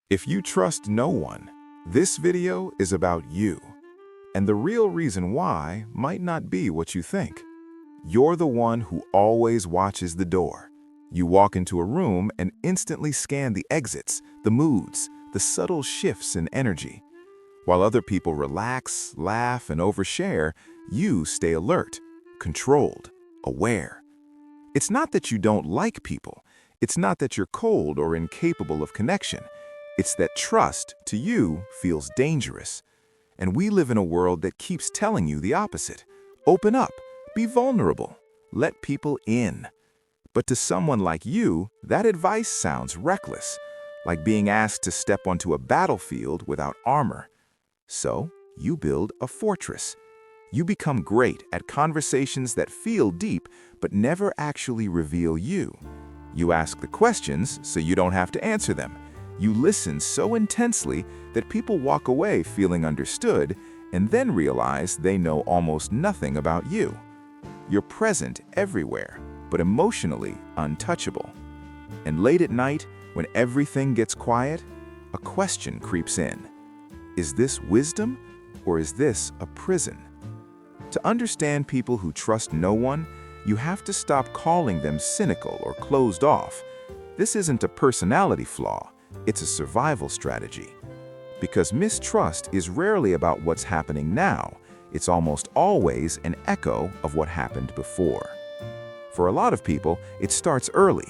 If you trust no one, this video is about you. And the real reason why might not be what you think. You're the one who always watches the door. You walk into a room and instantly scan the exits, the moods, the subtle shifts in energy. While other people relax, laugh, and overshare, you stay alert, controlled, aware. It's not that you don't like people. It's not that you're cold or incapable of connection. It's that trust, to you, feels dangerous. And we live in a world that keeps telling you the opposite. Open up, be vulnerable, let people in. But to someone like you, that advice sounds reckless, like being asked to step onto a battlefield without armor. So, you build a fortress. You become great at conversations that feel deep but never actually reveal you. You ask the questions so you don't have to answer them. You listen so intensely that people walk away feeling understood and then realize they know almost nothing about you. You're present everywhere, but emotionally untouchable. And late at night, when everything gets quiet, a question creeps in. Is this wisdom or is this a prison? To understand people who trust no one, you have to stop calling them cynical or closed off. This isn't a personality flaw. It's a survival strategy. Because mistrust is rarely about what's happening now. It's almost always an echo of what happened before. For a lot of people, it starts early.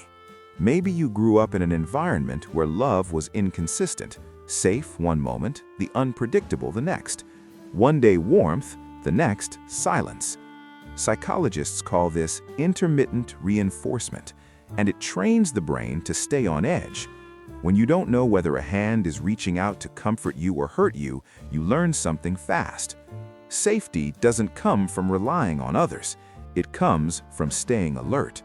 Maybe you grew up in an environment where love was inconsistent, safe one moment, the unpredictable the next. One day warmth, the next silence. Psychologists call this intermittent reinforcement, and it trains the brain to stay on edge. When you don't know whether a hand is reaching out to comfort you or hurt you, you learn something fast. Safety doesn't come from relying on others. It comes from staying alert.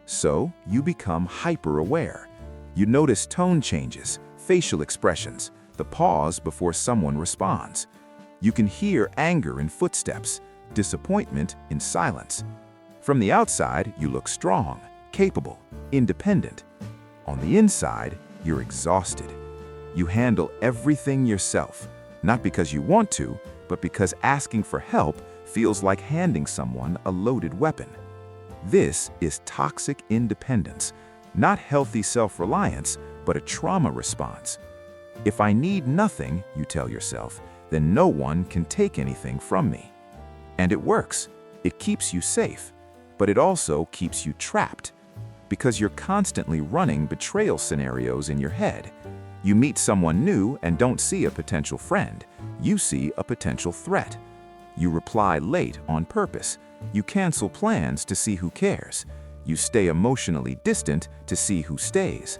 So, you become hyper-aware. You notice tone changes, facial expressions, the pause before someone responds. You can hear anger in footsteps, disappointment in silence. From the outside, you look strong, capable, independent. On the inside, you're exhausted. You handle everything yourself, not because you want to, but because asking for help feels like handing someone a loaded weapon. This is toxic independence, not healthy self-reliance, but a trauma response. If I need nothing, you tell yourself, then no one can take anything from me. And it works. It keeps you safe, but it also keeps you trapped. Because you're constantly running betrayal scenarios in your head. You meet someone new and don't see a potential friend. You see a potential threat. You reply late on purpose. You cancel plans to see who cares. You stay emotionally distant to see who stays.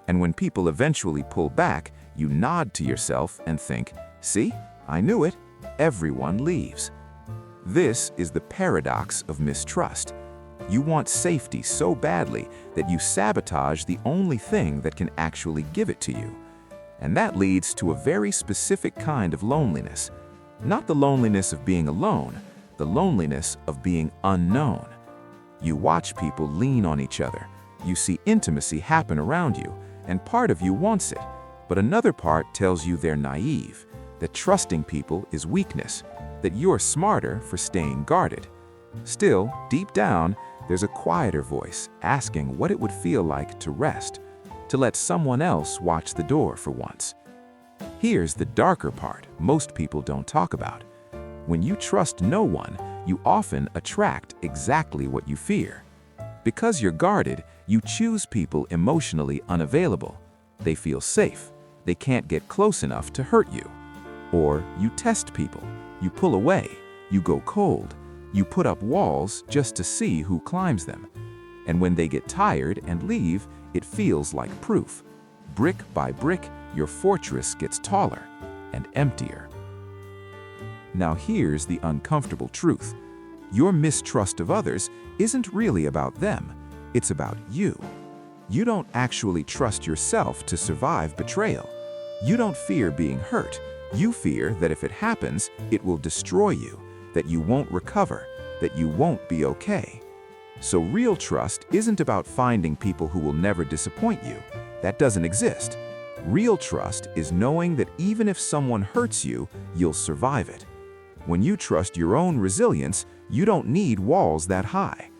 And when people eventually pull back, you nod to yourself and think, "See, I knew it. Everyone leaves." This is the paradox of mistrust. You want safety so badly that you sabotage the only thing that can actually give it to you. And that leads to a very specific kind of loneliness. Not the loneliness of being alone, the loneliness of being unknown. You watch people lean on each other. You see intimacy happen around you, and part of you wants it, but another part tells you they're naive, that trusting people is weakness, that you're smarter for staying guarded. Still, deep down, there's a quieter voice asking what it would feel like to rest, to let someone else watch the door for once. Here's the darker part most people don't talk about. When you trust no one, you often attract exactly what you fear. Because you're guarded, you choose people emotionally unavailable. They feel safe. They can't get close enough to hurt you. Or you test people. You pull away. You go cold. You put up walls just to see who climbs them. And when they get tired and leave, it feels like proof. Brick by brick, your fortress gets taller and emptier. Now here's the uncomfortable truth. Your mistrust of others isn't really about them. It's about you. You don't actually trust yourself to survive betrayal. You don't fear being hurt. You fear that if it happens, it will destroy you, that you won't recover, that you won't be okay. So real trust isn't about finding people who will never disappoint you. That doesn't exist. Real trust is knowing that even if someone hurts you, you'll survive it. When you trust your own resilience, you don't need walls that high.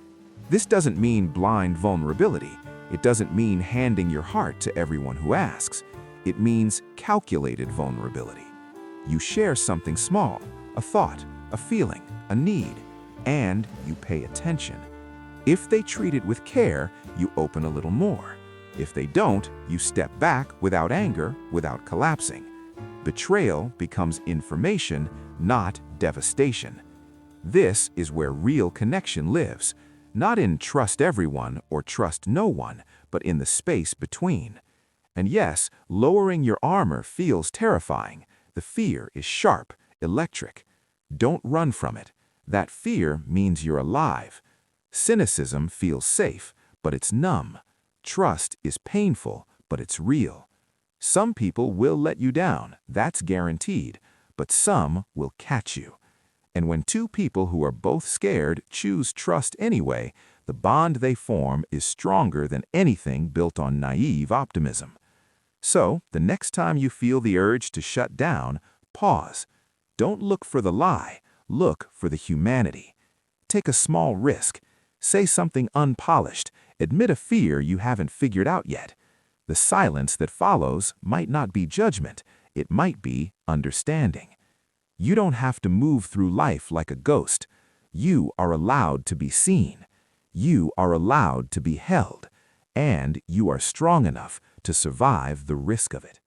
This doesn't mean blind vulnerability. It doesn't mean handing your heart to everyone who asks. It means calculated vulnerability. You share something small, a thought, a feeling, a need, and you pay attention. If they treat it with care, you open a little more. If they don't, you step back without anger, without collapsing. Betrayal becomes information, not devastation. This is where real connection lives, not in trust everyone or trust no one, but in the space between. And yes, lowering your armor feels terrifying. The fear is sharp, electric. Don't run from it. That fear means you're alive. Cynicism feels safe, but it's numb. Trust is painful, but it's real. Some people will let you down, that's guaranteed, but some will catch you. And when two people who are both scared choose trust anyway, the bond they form is stronger than anything built on naive optimism. So, the next time you feel the urge to shut down, pause. Don't look for the lie, look for the humanity. Take a small risk. Say something unpolished. Admit a fear you haven't figured out yet. The silence that follows might not be judgment, it might be understanding. You don't have to move through life like a ghost. You are allowed to be seen. You are allowed to be held. And you are strong enough to survive the risk of it.